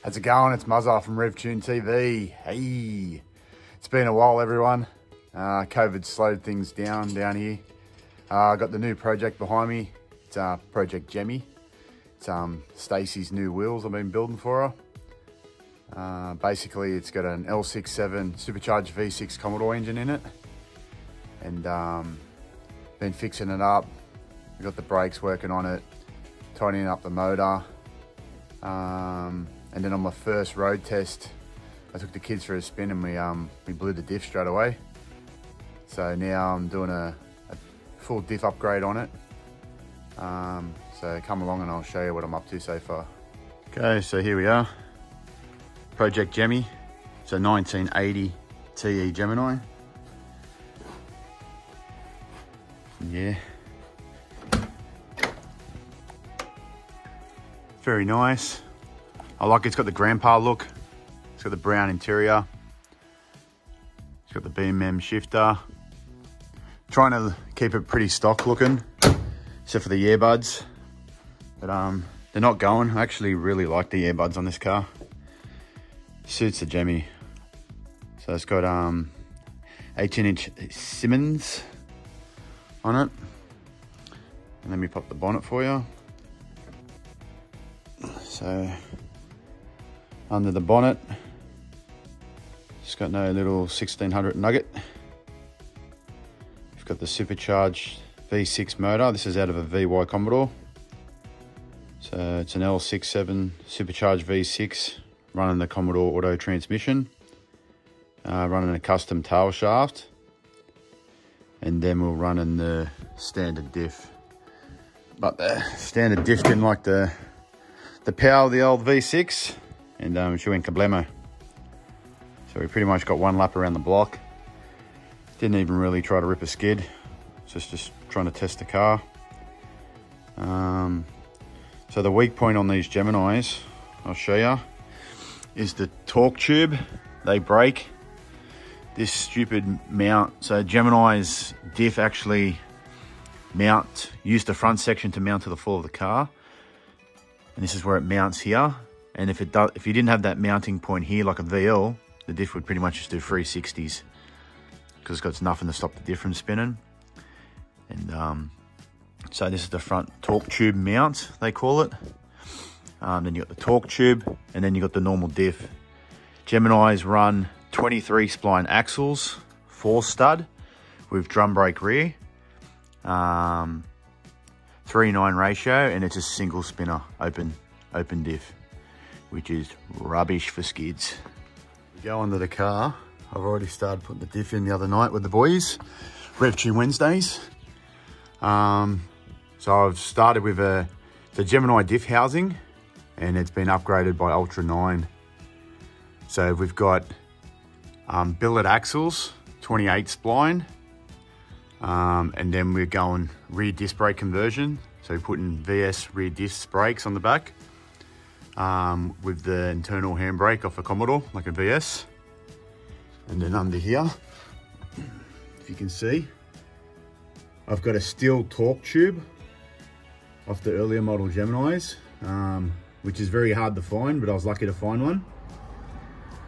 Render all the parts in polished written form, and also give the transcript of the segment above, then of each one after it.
How's it going? It's Muzza from RevTune TV. Hey, it's been a while, everyone. COVID slowed things down here. I got the new project behind me. It's Project Gemini. It's Stacey's new wheels I've been building for her. Basically, it's got an L67 supercharged V6 Commodore engine in it, and been fixing it up. We got the brakes working on it, tightening up the motor. And then on my first road test, I took the kids for a spin and we blew the diff straight away. So now I'm doing a full diff upgrade on it. So come along and I'll show you what I'm up to so far. Okay, so here we are. Project Gemini. It's a 1980 TE Gemini. Yeah. Very nice. I like it's got the grandpa look. It's got the brown interior. It's got the BMM shifter. Trying to keep it pretty stock looking, except for the earbuds. But they're not going. I actually really like the earbuds on this car. Suits the Gemini. So it's got 18-inch Simmons on it. And let me pop the bonnet for you. So under the bonnet, it's got no little 1600 nugget. You've got the supercharged V6 motor. This is out of a VY Commodore. So it's an L67 supercharged V6 running the Commodore auto transmission, running a custom tail shaft, and then we'll run in the standard diff. But the standard diff didn't like the power of the old V6, and she went kablamo. So we pretty much got one lap around the block. Didn't even really try to rip a skid. Just trying to test the car. So the weak point on these Geminis, I'll show you, is the torque tube. They break. This stupid mount. So Gemini's diff actually use the front section to mount to the floor of the car. And this is where it mounts here. And if you didn't have that mounting point here like a VL, the diff would pretty much just do 360s because it's got nothing to stop the diff from spinning. And so this is the front torque tube mount, they call it. Then you got the torque tube, and then you got the normal diff. Gemini's run 23 spline axles, 4-stud with drum brake rear. 3:9 ratio, and it's a single spinner open diff, which is rubbish for skids. We go onto the car. I've already started putting the diff in the other night with the boys, RevTune Wednesdays. So I've started with the Gemini diff housing, and it's been upgraded by Ultra 9. So we've got billet axles, 28 spline. And then we're going rear disc brake conversion. So we're putting VS rear disc brakes on the back with the internal handbrake off a Commodore, like a VS. And then under here, if you can see, I've got a steel torque tube off the earlier model Geminis, which is very hard to find, but I was lucky to find one.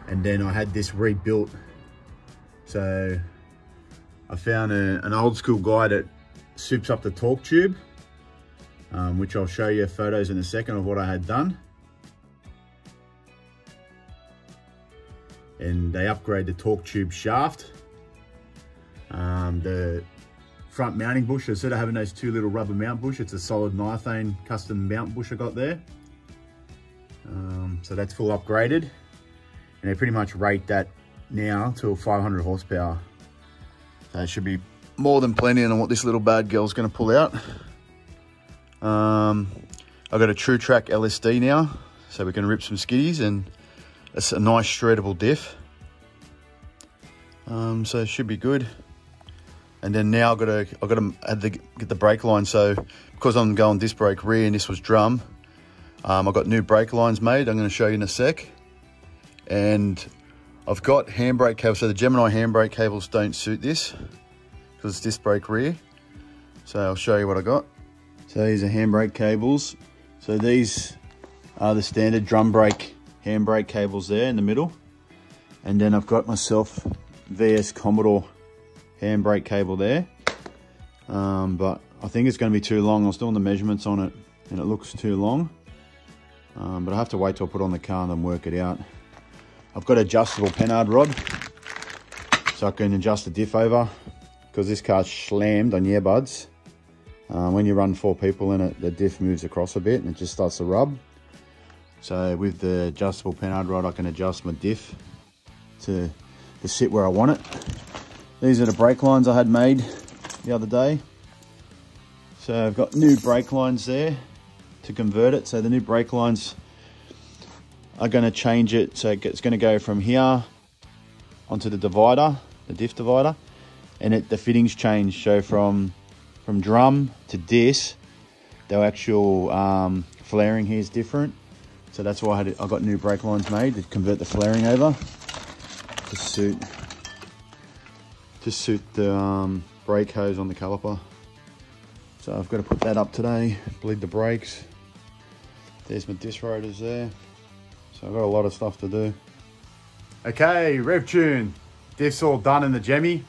And then I had this rebuilt. So I found an old school guy that soups up the torque tube, which I'll show you photos in a second of what I had done. And they upgrade the torque tube shaft. The front mounting bush, instead of having those two little rubber mount bush, it's a solid Nithane custom mount bush I got there. So that's full upgraded. And they pretty much rate that now to 500 horsepower. So it should be more than plenty on what this little bad girl's going to pull out. I've got a True Track LSD now, so we can rip some skiddies, and it's a nice shreddable diff. So it should be good. And then now I've got to get the brake line. So because I'm going disc brake rear and this was drum, I've got new brake lines made. I'm going to show you in a sec. And I've got handbrake cables. So the Gemini handbrake cables don't suit this because it's disc brake rear. So I'll show you what I got. So these are handbrake cables. So these are the standard drum brake handbrake cables there in the middle. And then I've got myself VS Commodore handbrake cable there. But I think it's going to be too long. I was doing the measurements on it and it looks too long. But I have to wait till I put it on the car and then work it out. I've got adjustable Pennard rod, so I can adjust the diff over, because this car's slammed on earbuds. When you run 4 people in it, the diff moves across a bit and it just starts to rub. So with the adjustable Pennard rod, I can adjust my diff to sit where I want it. These are the brake lines I had made the other day. So I've got new brake lines there to convert it. So the new brake lines are going to change it. So it's going to go from here onto the divider, the diff divider, and the fittings change. So from drum to disc, the actual flaring here is different. So that's why I got new brake lines made to convert the flaring over to suit the brake hose on the caliper. So I've got to put that up today, bleed the brakes. There's my disc rotors there. So I've got a lot of stuff to do. Okay, rev tune. Diff's all done in the Gemi.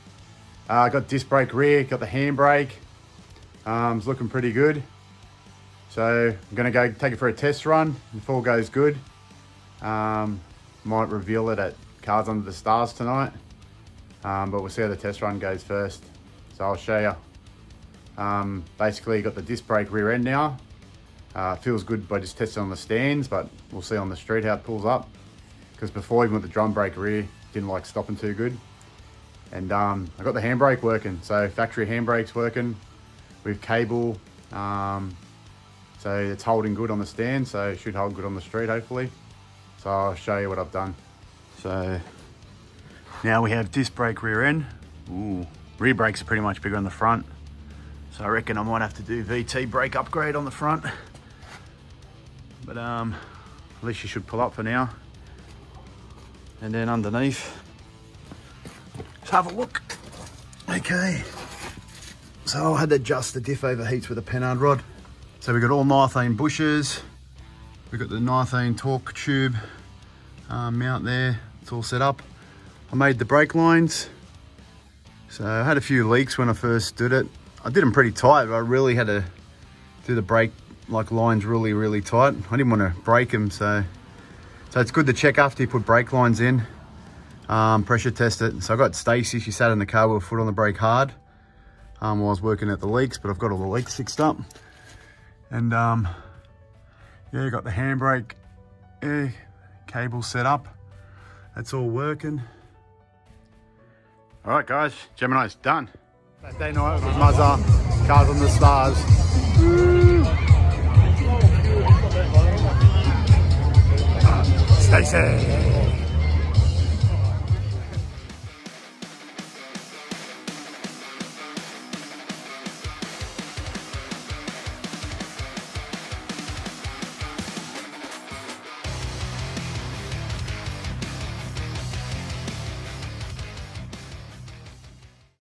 I got disc brake rear, got the handbrake. It's looking pretty good. So I'm gonna go take it for a test run. If all goes good, might reveal it at Cars Under the Stars tonight. But we'll see how the test run goes first. So I'll show you. Basically got the disc brake rear end now. Feels good by just testing on the stands, but we'll see on the street how it pulls up. Because before, even with the drum brake rear, didn't like stopping too good. And I got the handbrake working. So factory handbrake's working with cable. So it's holding good on the stand, so it should hold good on the street, hopefully. So I'll show you what I've done. So now we have disc brake rear end. Ooh, rear brakes are pretty much bigger on the front. So I reckon I might have to do VT brake upgrade on the front. But at least you should pull up for now. And then underneath, let's have a look. Okay, so I had to adjust the diff overheats with a Pennard rod. So we got all 19 bushes. We got the 19 torque tube mount there. It's all set up. I made the brake lines. So I had a few leaks when I first did it. I did them pretty tight, but I really had to do the brake lines really tight. I didn't want to break them, so it's good to check after you put brake lines in. Pressure test it. So I got Stacey, she sat in the car with her foot on the brake hard while I was working at the leaks, but I've got all the leaks fixed up. And yeah, got the handbrake cable set up. That's all working. All right, guys, Gemini's done. Saturday night with Muzza, Cars on the Stars. Stacey.